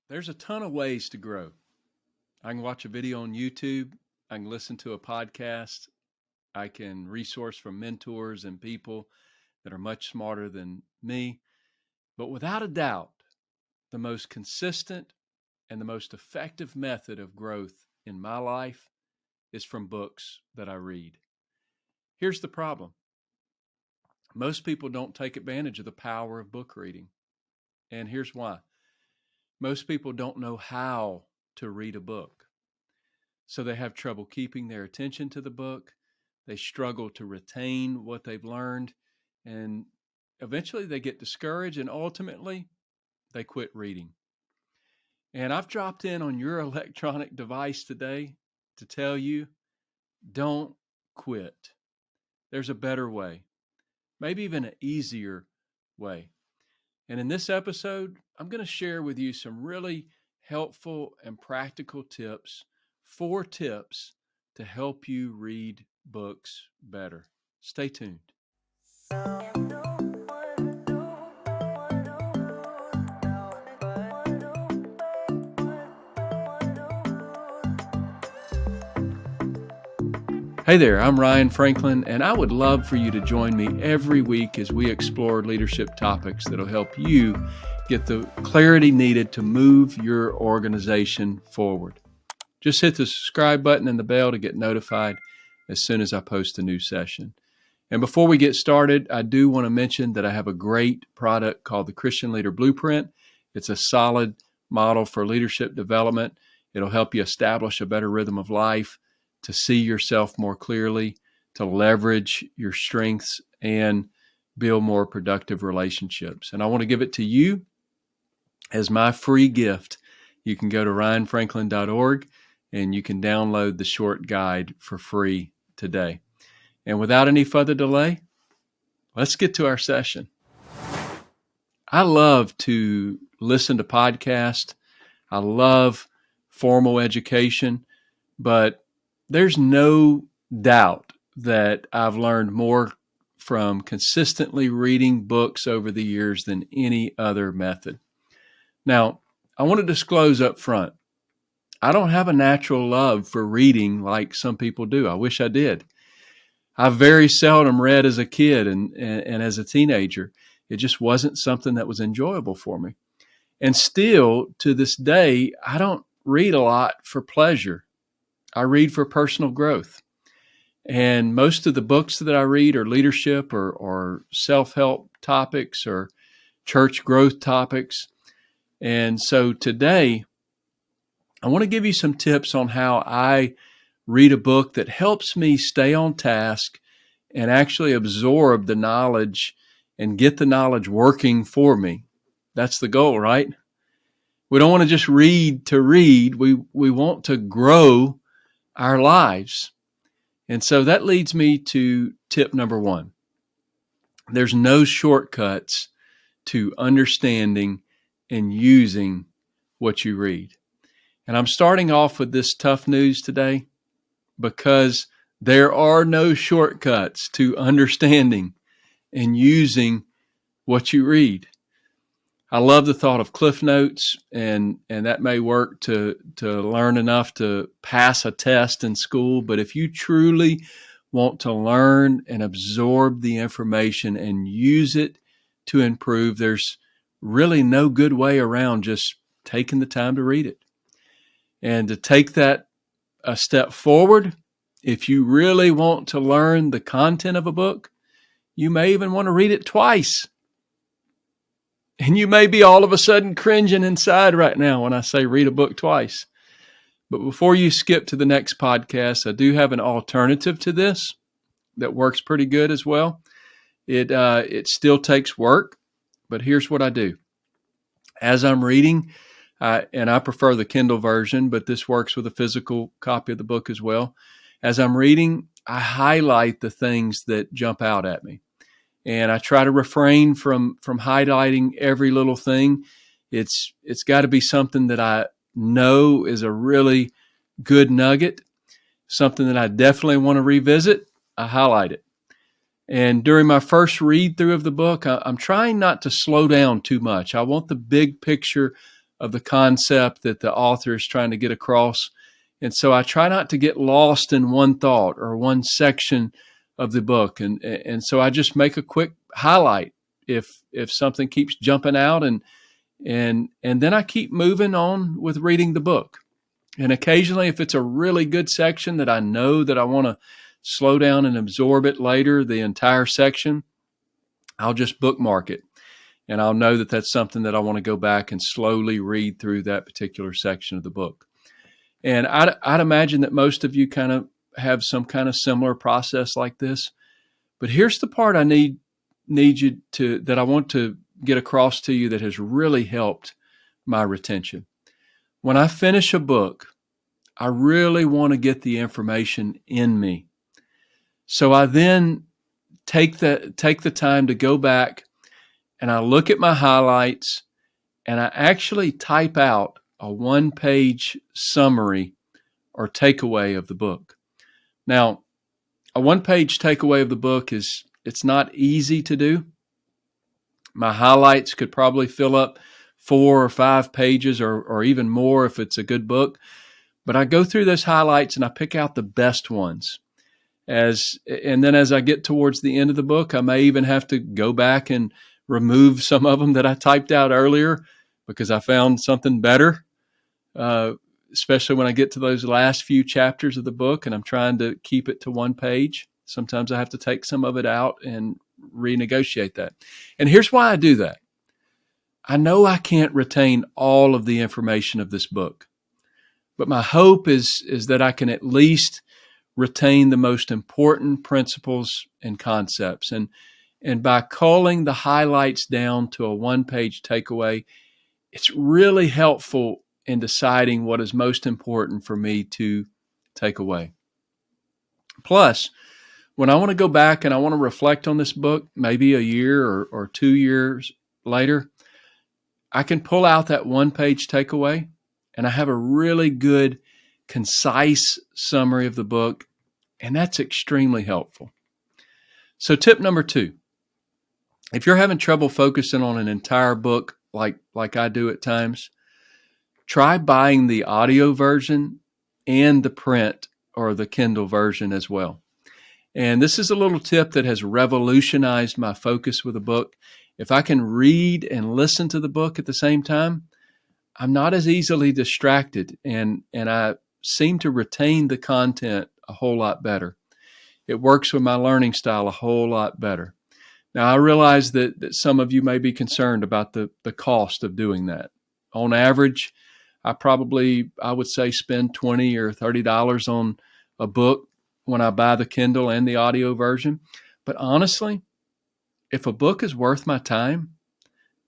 There's a ton of ways to grow. I can watch a video on YouTube. I can listen to a podcast. I can resource from mentors and people that are much smarter than me. But without a doubt, the most consistent and the most effective method of growth in my life is from books that I read. Here's the problem. Most people don't take advantage of the power of book reading. And here's why. Most people don't know how to read a book. So they have trouble keeping their attention to the book. They struggle to retain what they've learned. And eventually they get discouraged and ultimately they quit reading. And I've dropped in on your electronic device today to tell you, don't quit. There's a better way, maybe even an easier way. And in this episode, I'm going to share with you some really helpful and practical tips, 4 tips to help you read books better. Stay tuned. Hey there, I'm Ryan Franklin, and I would love for you to join me every week as we explore leadership topics that'll help you get the clarity needed to move your organization forward. Just hit the subscribe button and the bell to get notified as soon as I post a new session. And before we get started, I do want to mention that I have a great product called the Christian Leader Blueprint. It's a solid model for leadership development. It'll help you establish a better rhythm of life, to see yourself more clearly, to leverage your strengths, and build more productive relationships. And I want to give it to you as my free gift. You can go to ryanfranklin.org and you can download the short guide for free today. And without any further delay, let's get to our session. I love to listen to podcasts. I love formal education, but there's no doubt that I've learned more from consistently reading books over the years than any other method. Now, I want to disclose up front, I don't have a natural love for reading like some people do. I wish I did. I very seldom read as a kid and as a teenager. It just wasn't something that was enjoyable for me. And still, to this day, I don't read a lot for pleasure. I read for personal growth. And most of the books that I read are leadership or self-help topics or church growth topics. And so today, I want to give you some tips on how I read a book that helps me stay on task and actually absorb the knowledge and get the knowledge working for me. That's the goal, right? We don't want to just read to read. We want to grow our lives. And so that leads me to tip number 1. There's no shortcuts to understanding and using what you read. And I'm starting off with this tough news today because there are no shortcuts to understanding and using what you read. I love the thought of Cliff Notes, and that may work to learn enough to pass a test in school. But if you truly want to learn and absorb the information and use it to improve, there's really no good way around just taking the time to read it. And to take that a step forward, if you really want to learn the content of a book, you may even want to read it twice. And you may be all of a sudden cringing inside right now when I say read a book twice. But before you skip to the next podcast, I do have an alternative to this that works pretty good as well. It still takes work, but here's what I do. As I'm reading, and I prefer the Kindle version, but this works with a physical copy of the book as well. As I'm reading, I highlight the things that jump out at me. And I try to refrain from highlighting every little thing. It's got to be something that I know is a really good nugget, something that I definitely want to revisit. I highlight it. And during my first read through of the book, I'm trying not to slow down too much. I want the big picture of the concept that the author is trying to get across. And so I try not to get lost in one thought or one section of the book. And so I just make a quick highlight if something keeps jumping out, and then I keep moving on with reading the book. And occasionally, if it's a really good section that I know that I want to slow down and absorb it later, the entire section, I'll just bookmark it. And I'll know that that's something that I want to go back and slowly read through that particular section of the book. And I'd imagine that most of you kind of have some kind of similar process like this. But here's the part I need you to, that I want to get across to you that has really helped my retention. When I finish a book, I really want to get the information in me. So I then take the time to go back and I look at my highlights and I actually type out a one-page summary or takeaway of the book. Now, a one-page takeaway of the book it's not easy to do. My highlights could probably fill up 4 or 5 pages or even more if it's a good book. But I go through those highlights and I pick out the best ones. And then as I get towards the end of the book, I may even have to go back and remove some of them that I typed out earlier because I found something better, especially when I get to those last few chapters of the book and I'm trying to keep it to one page. Sometimes I have to take some of it out and renegotiate that. And here's why I do that. I know I can't retain all of the information of this book, but my hope is that I can at least retain the most important principles and concepts. And by culling the highlights down to a one-page takeaway, it's really helpful in deciding what is most important for me to take away. Plus, when I want to go back and I want to reflect on this book, maybe a year or 2 years later, I can pull out that one-page takeaway and I have a really good, concise summary of the book, and that's extremely helpful. So tip number 2, if you're having trouble focusing on an entire book like I do at times, try buying the audio version and the print or the Kindle version as well. And this is a little tip that has revolutionized my focus with a book. If I can read and listen to the book at the same time, I'm not as easily distracted and I seem to retain the content a whole lot better. It works with my learning style a whole lot better. Now, I realize that some of you may be concerned about the cost of doing that. On average, I would say spend $20 or $30 on a book when I buy the Kindle and the audio version. But honestly, if a book is worth my time,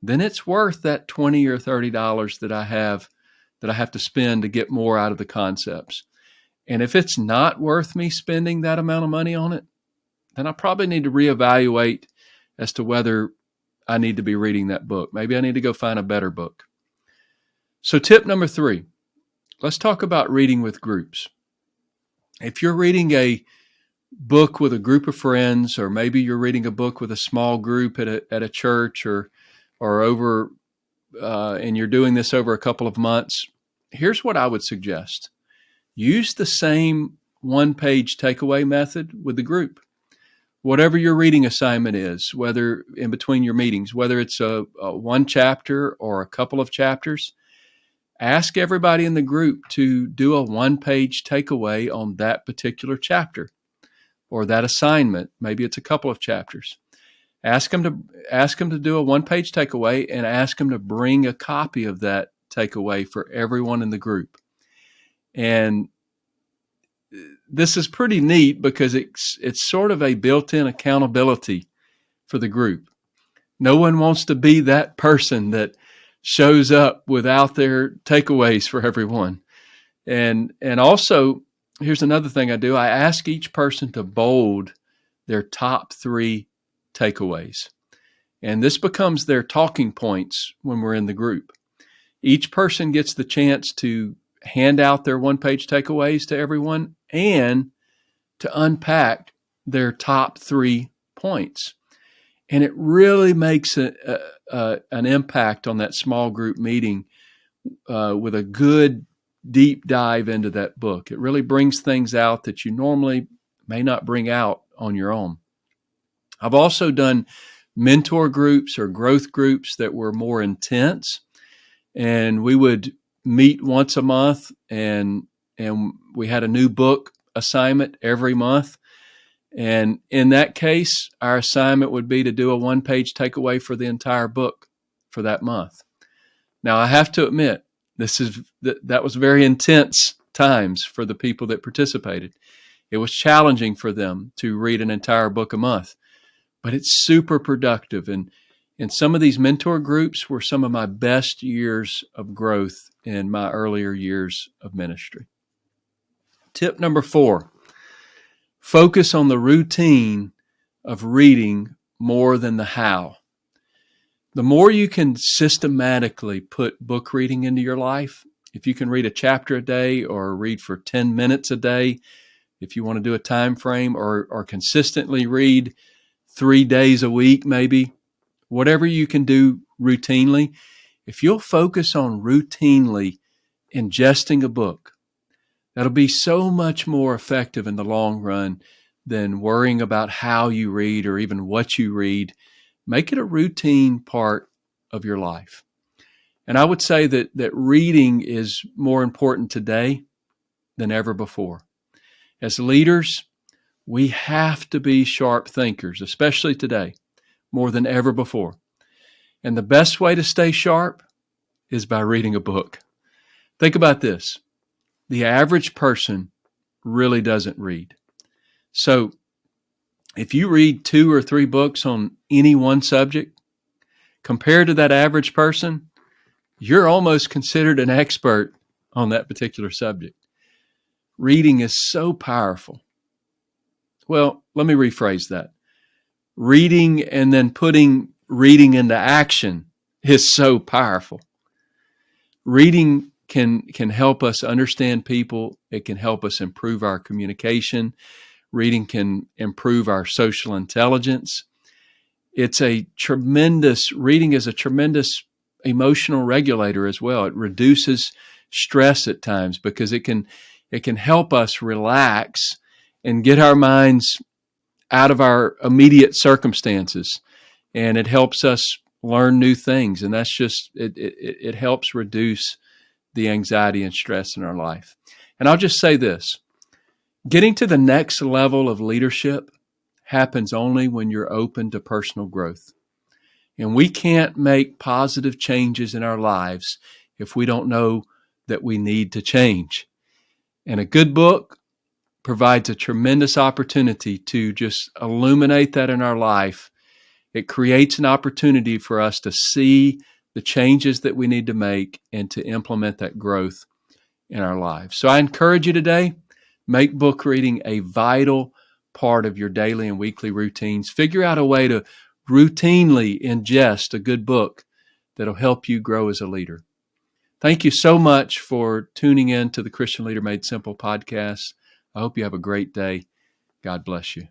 then it's worth that $20 or $30 that I have to spend to get more out of the concepts. And if it's not worth me spending that amount of money on it, then I probably need to reevaluate as to whether I need to be reading that book. Maybe I need to go find a better book. So tip number 3, let's talk about reading with groups. If you're reading a book with a group of friends, or maybe you're reading a book with a small group at a church or over, and you're doing this over a couple of months, here's what I would suggest. Use the same one-page takeaway method with the group. Whatever your reading assignment is, whether in between your meetings, whether it's a one chapter or a couple of chapters, ask everybody in the group to do a one-page takeaway on that particular chapter or that assignment. Maybe it's a couple of chapters. Ask them to do a one-page takeaway and ask them to bring a copy of that takeaway for everyone in the group. And this is pretty neat because it's sort of a built-in accountability for the group. No one wants to be that person that shows up without their takeaways for everyone. And also, here's another thing I do. I ask each person to bold their top 3 takeaways. And this becomes their talking points when we're in the group. Each person gets the chance to hand out their one-page takeaways to everyone and to unpack their top 3 points. And it really makes an impact on that small group meeting with a good deep dive into that book. It really brings things out that you normally may not bring out on your own. I've also done mentor groups or growth groups that were more intense, and we would meet once a month, and we had a new book assignment every month. And in that case, our assignment would be to do a one-page takeaway for the entire book for that month. Now, I have to admit, that was very intense times for the people that participated. It was challenging for them to read an entire book a month, but it's super productive. And some of these mentor groups were some of my best years of growth in my earlier years of ministry. Tip number 4, focus on the routine of reading more than the how. The more you can systematically put book reading into your life, if you can read a chapter a day or read for 10 minutes a day, if you want to do a time frame, or consistently read 3 days a week, maybe, whatever you can do routinely, if you'll focus on routinely ingesting a book, that'll be so much more effective in the long run than worrying about how you read or even what you read. Make it a routine part of your life. And I would say that reading is more important today than ever before. As leaders, we have to be sharp thinkers, especially today, more than ever before. And the best way to stay sharp is by reading a book. Think about this. The average person really doesn't read. So if you read 2 or 3 books on any one subject, compared to that average person, you're almost considered an expert on that particular subject. Reading is so powerful. Well, let me rephrase that. Reading and then putting reading into action is so powerful. Reading can help us understand people. It can help us improve our communication. Reading can improve our social intelligence. Reading is a tremendous emotional regulator as well. It reduces stress at times because it can help us relax and get our minds out of our immediate circumstances. And it helps us learn new things. And that's just, it helps reduce the anxiety and stress in our life. And I'll just say this, getting to the next level of leadership happens only when you're open to personal growth. And we can't make positive changes in our lives if we don't know that we need to change. And a good book provides a tremendous opportunity to just illuminate that in our life. It creates an opportunity for us to see the changes that we need to make and to implement that growth in our lives. So I encourage you today, make book reading a vital part of your daily and weekly routines. Figure out a way to routinely ingest a good book that'll help you grow as a leader. Thank you so much for tuning in to the Christian Leader Made Simple podcast. I hope you have a great day. God bless you.